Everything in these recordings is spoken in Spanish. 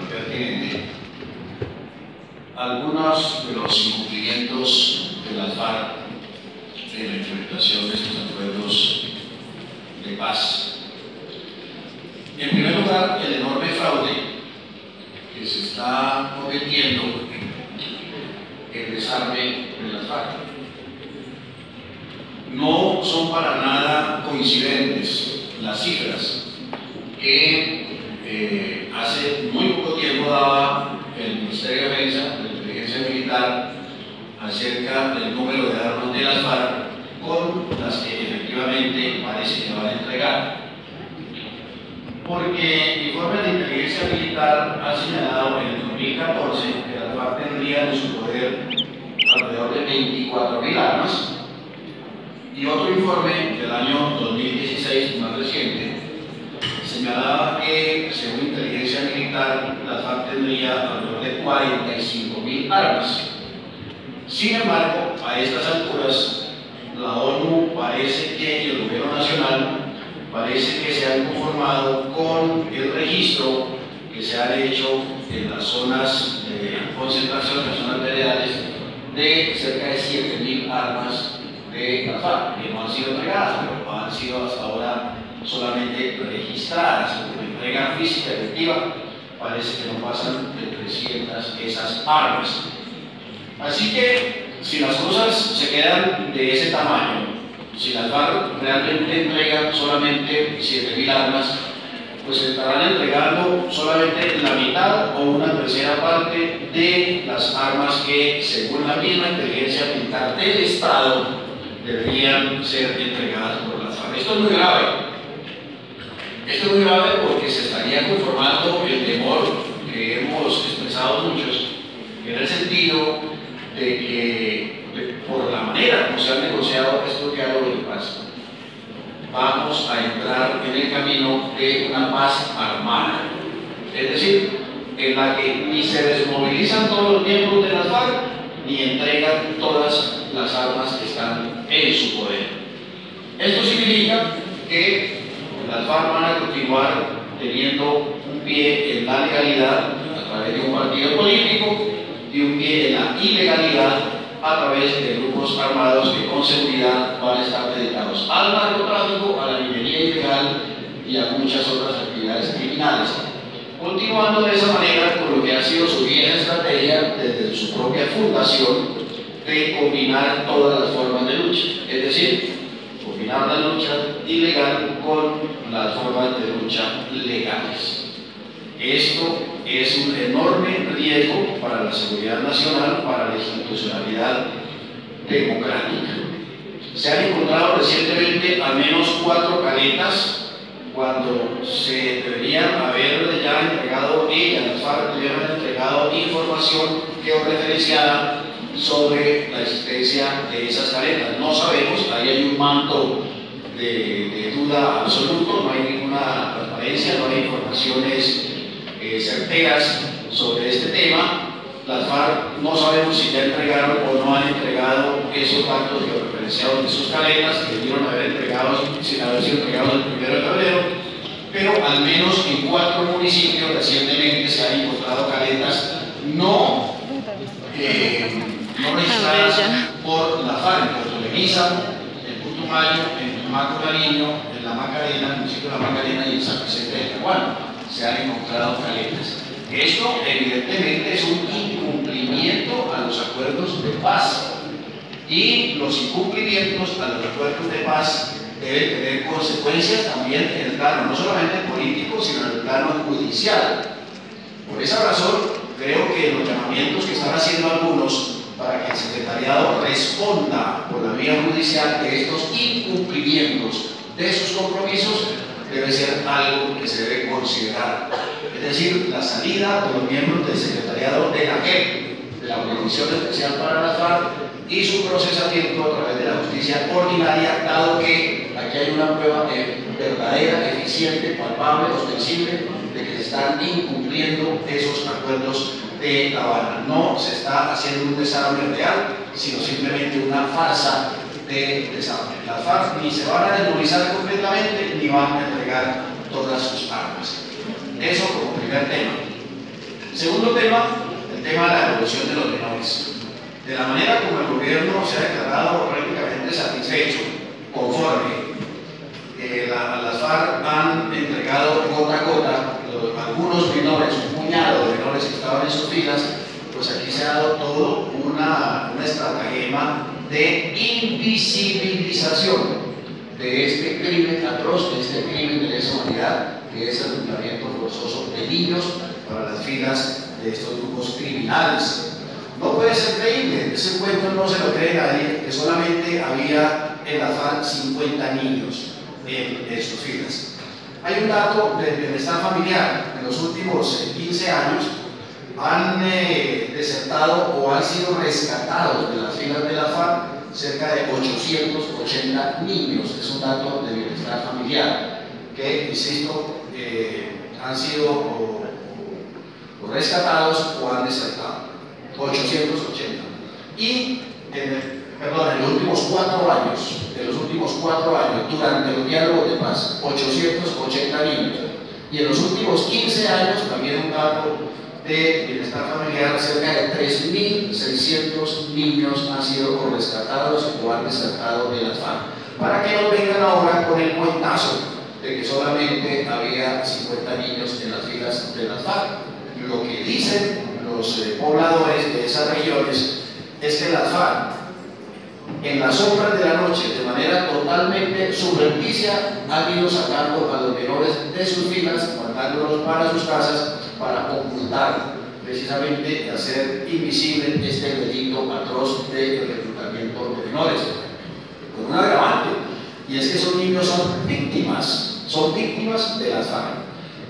pertinente algunos de los incumplimientos de las FARC en la implementación de estos acuerdos de paz. En primer lugar, el enorme fraude que se está cometiendo en el desarme de las FARC. No son para nada coincidentes las cifras que hace muy poco tiempo daba el Ministerio de Defensa, de Inteligencia Militar, acerca del número de armas de las FARC con las que efectivamente parece que van a entregar. Porque el informe de Inteligencia Militar ha señalado en el 2014 que las FARC tendrían en su poder alrededor de 24.000 armas, y otro informe del año 2016, más reciente, señalaba que, según Inteligencia Militar, la FARC tendría alrededor de 45.000 armas. Sin embargo, a estas alturas, la ONU parece que, y el gobierno nacional, parece que se han conformado con el registro que se han hecho en las zonas de concentración, las zonas veredales, de cerca de 7.000 armas de la FARC, que no han sido entregadas, pero han sido hasta ahora solamente registradas. Como entrega física efectiva, parece que no pasan de 300 esas armas. Así que, si las cosas se quedan de ese tamaño, si las FARC realmente entregan solamente 7.000 armas, pues estarán entregando solamente la mitad o una tercera parte de las armas que, según la misma inteligencia militar del Estado, deberían ser entregadas por las FARC. Esto es muy grave. Esto es muy grave porque se estaría conformando el temor que hemos expresado muchos, en el sentido de que, por la manera como se han negociado estos diálogos de paz, vamos a entrar en el camino de una paz armada. Es decir, en la que ni se desmovilizan todos los miembros de las FARC, ni entregan todas las armas que están en su poder. Esto significa que las FARC van a continuar teniendo un pie en la legalidad a través de un partido político y un pie en la ilegalidad a través de grupos armados que con seguridad van a estar dedicados al narcotráfico, a la minería ilegal y a muchas otras actividades criminales, continuando de esa manera con lo que ha sido su vieja estrategia desde su propia fundación de combinar todas las formas de lucha, es decir, combinar la lucha ilegal con las formas de lucha legales. Esto es un enorme riesgo para la seguridad nacional, para la institucionalidad democrática. Se han encontrado recientemente al menos 4 caletas cuando se deberían haber ya entregado, las FARC deberían haber entregado información georreferenciada sobre la existencia de esas caletas. No sabemos, ahí hay un manto de duda absoluto, no hay ninguna transparencia, no hay informaciones certeras sobre este tema. Las FARC no sabemos si ya entregaron o no han entregado esos datos georreferenciados de sus caletas que debieron haber entregado sin haber sido entregados el 1 de febrero, pero al menos en 4 municipios recientemente se han encontrado caletas no registradas por la FARC, en Puerto Leguízamo, en Putumayo, en Tumaco, Nariño, en La Macarena, en el municipio de La Macarena y en San Vicente de Caguán. Se han encontrado caletas. Esto evidentemente es un incumplimiento a los acuerdos de paz, y los incumplimientos a los acuerdos de paz deben tener consecuencias también en el plano no solamente político, sino en el plano judicial. Por esa razón creo que los llamamientos que están haciendo algunos para que el secretariado responda por la vía judicial de estos incumplimientos de sus compromisos debe ser algo que se debe considerar. Es decir, la salida de los miembros del secretariado de la JEP, de la Comisión Especial para la FARC, y su procesamiento a través de la justicia ordinaria, dado que aquí hay una prueba verdadera, eficiente, palpable, ostensible, de que se están incumpliendo esos acuerdos de La Habana. No se está haciendo un desarme real, sino simplemente una farsa de desarme. Las FARC ni se van a desmovilizar completamente, ni van a entregar todas sus armas. Eso como primer tema. Segundo tema, el tema de la evolución de los menores. De la manera como el gobierno se ha declarado prácticamente satisfecho, conforme las FARC han entregado gota a gota algunos menores, un puñado de menores que estaban en sus filas, pues aquí se ha dado todo una estratagema de invisibilización de este crimen atroz, de este crimen de lesa humanidad, que es el reclutamiento forzoso de niños para las filas de estos grupos criminales. No puede ser creíble, ese cuento no se lo cree nadie, que solamente había en la FARC 50 niños en sus filas. Hay un dato del bienestar familiar. En los últimos 15 años han desertado o han sido rescatados de las filas de la FARC cerca de 880 niños. Es un dato de bienestar familiar que, insisto, han sido o rescatados o han desertado. 880. Y en los últimos 4 años, durante los diálogos de paz, 880 niños. Y en los últimos 15 años, también un dato de bienestar familiar, cerca de 3.600 niños han sido rescatados o han desertado de las FARC. Para que no vengan ahora con el cuentazo de que solamente había 50 niños en las filas de las FARC. Lo que dicen los pobladores de esas regiones es que las FARC, en las sombras de la noche, de manera totalmente subrepticia, han ido sacando a los menores de sus filas, mandándolos para sus casas para ocultar, precisamente, y hacer invisible este delito atroz de reclutamiento de menores. Con un agravante, y es que esos niños son víctimas de las FARC,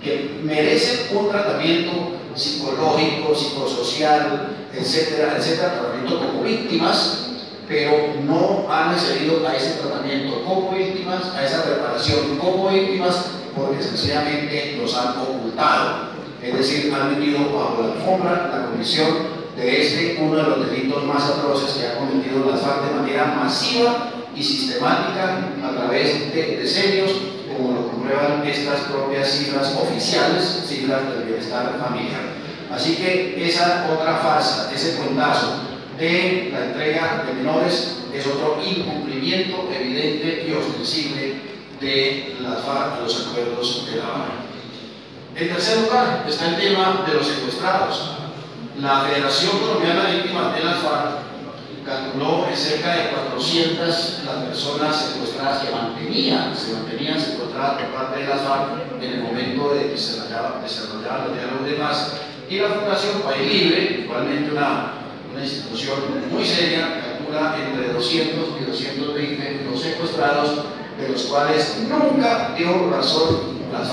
que merecen un tratamiento psicológico, psicosocial, etcétera, etcétera, tratamiento como víctimas, pero no han accedido a ese tratamiento como víctimas, a esa preparación como víctimas, porque sencillamente los han ocultado. Es decir, han metido bajo la alfombra la comisión de uno de los delitos más atroces que ha cometido las FARC de manera masiva y sistemática a través de decenios, como lo comprueban estas propias cifras oficiales, cifras del bienestar familiar. Así que esa otra farsa, ese cuentazo de la entrega de menores es otro incumplimiento evidente y ostensible de las FARC a los acuerdos de La Habana. En tercer lugar está el tema de los secuestrados. La Federación Colombiana de Víctimas de las FARC calculó en cerca de 400 las personas secuestradas que se mantenían secuestradas por parte de las FARC en el momento de que se desarrollaban los diálogos de paz. Y la Fundación País Libre, igualmente una institución muy seria, calcula entre 200 y 220 los secuestrados, de los cuales nunca dieron razón las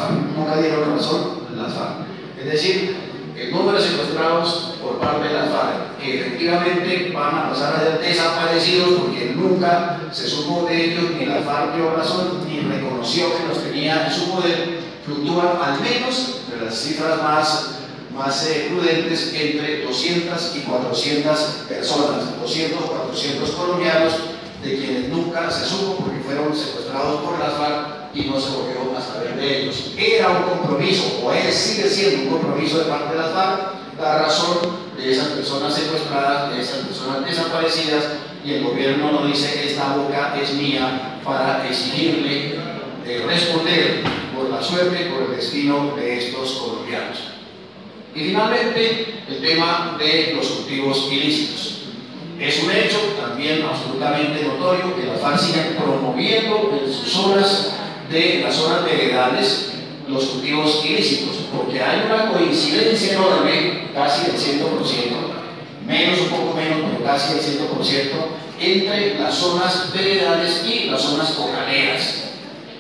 FARC. Es decir, el número de secuestrados por parte de las FARC, que efectivamente van a pasar a ser desaparecidos porque nunca se supo de ellos, ni la FARC dio razón, ni reconoció que los tenía en su poder, fluctúan al menos de las cifras más prudentes entre 200 y 400 personas, 200 o 400 colombianos, de quienes nunca se supo porque fueron secuestrados por las FARC y no se volvió a saber de ellos. Era un compromiso, o sigue siendo un compromiso de parte de las FARC, dar razón de esas personas secuestradas, de esas personas desaparecidas, y el gobierno no dice esta boca es mía para exigirle responder por la suerte, por el destino de estos colombianos. Y finalmente, el tema de los cultivos ilícitos. Es un hecho también absolutamente notorio que las FARC siguen promoviendo en sus zonas las zonas veredales los cultivos ilícitos, porque hay una coincidencia enorme, casi del 100%, menos, un poco menos, pero casi del 100%, entre las zonas veredales y las zonas cocaleras.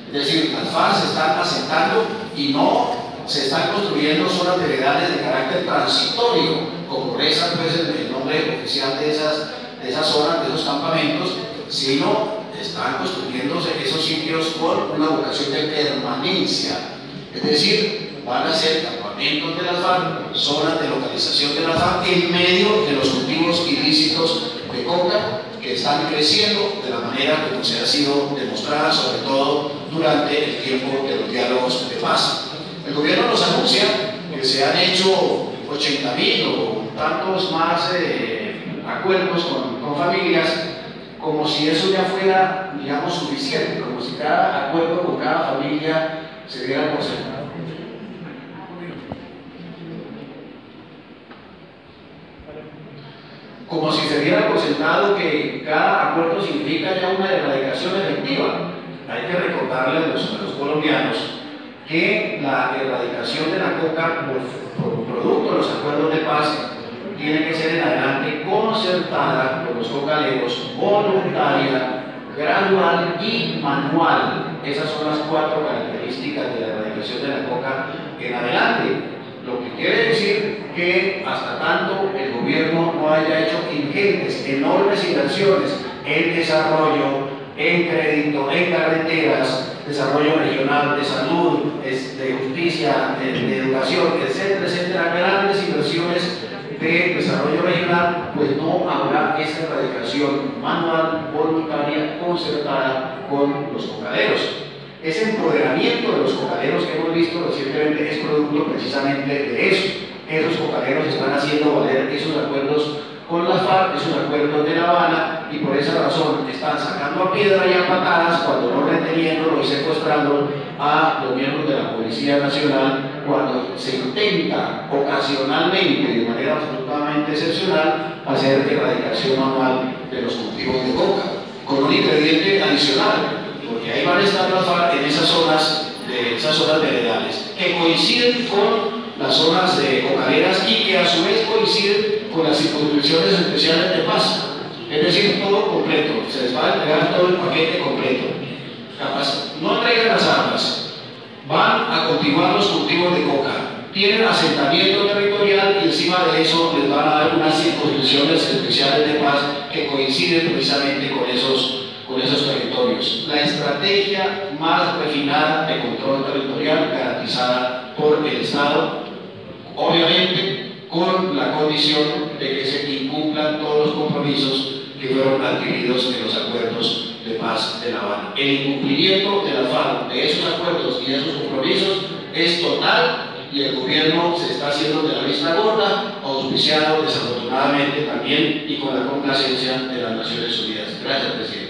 Es decir, las FARC se están asentando y no se están construyendo zonas veredales de carácter transitorio, como reza pues, el nombre oficial de esas zonas, de esos campamentos, sino están construyéndose esos sitios con una vocación de permanencia. Es decir, van a ser campamentos de las FARC, zonas de localización de las FARC en medio de los cultivos ilícitos de coca que están creciendo de la manera como se ha sido demostrada, sobre todo durante el tiempo de los diálogos de paz. El gobierno nos anuncia que se han hecho 80.000 o tantos más acuerdos con familias, como si eso ya fuera, digamos, suficiente, como si cada acuerdo con cada familia se diera por sentado. Como si se diera por sentado que cada acuerdo significa ya una erradicación efectiva. Hay que recordarle a los colombianos que la erradicación de la coca por producto de los acuerdos de paz tiene que ser en adelante concertada con los cocaleros, voluntaria, gradual y manual. Esas son las 4 características de la erradicación de la coca en adelante. Lo que quiere decir que hasta tanto el gobierno no haya hecho ingentes, enormes inversiones en desarrollo, en crédito, en carreteras, desarrollo regional, de salud, de justicia, de educación, etcétera, etcétera, grandes inversiones de desarrollo regional, pues no habrá esa erradicación manual, voluntaria, concertada con los cocaderos. Ese empoderamiento de los cocaderos que hemos visto recientemente es producto precisamente de eso. Esos cocaderos están haciendo valer esos acuerdos con las FARC, esos acuerdos de La Habana, y por esa razón están sacando a piedra y a patadas, cuando no reteniéndolo y secuestrando a los miembros de la Policía Nacional, cuando se intenta ocasionalmente, de manera absolutamente excepcional, hacer erradicación manual de los cultivos de coca, con un ingrediente adicional, porque ahí van a estar las FARC en esas zonas veredales, que coinciden con las zonas cocaderas y que a su vez coinciden con las circunscripciones especiales de paz. Es decir, todo completo, se les va a entregar todo el paquete completo. Capaz, no entregan las armas, van a continuar los cultivos de coca, tienen asentamiento territorial y encima de eso les van a dar unas circunscripciones especiales de paz que coinciden precisamente con esos territorios. La estrategia más refinada de control territorial garantizada por el Estado, obviamente con la condición de que se incumplan todos los compromisos que fueron adquiridos en los acuerdos de paz de La Habana. El incumplimiento de la FARC de esos acuerdos y de esos compromisos es total, y el gobierno se está haciendo de la vista gorda, auspiciado desafortunadamente también y con la complacencia de las Naciones Unidas. Gracias, presidente.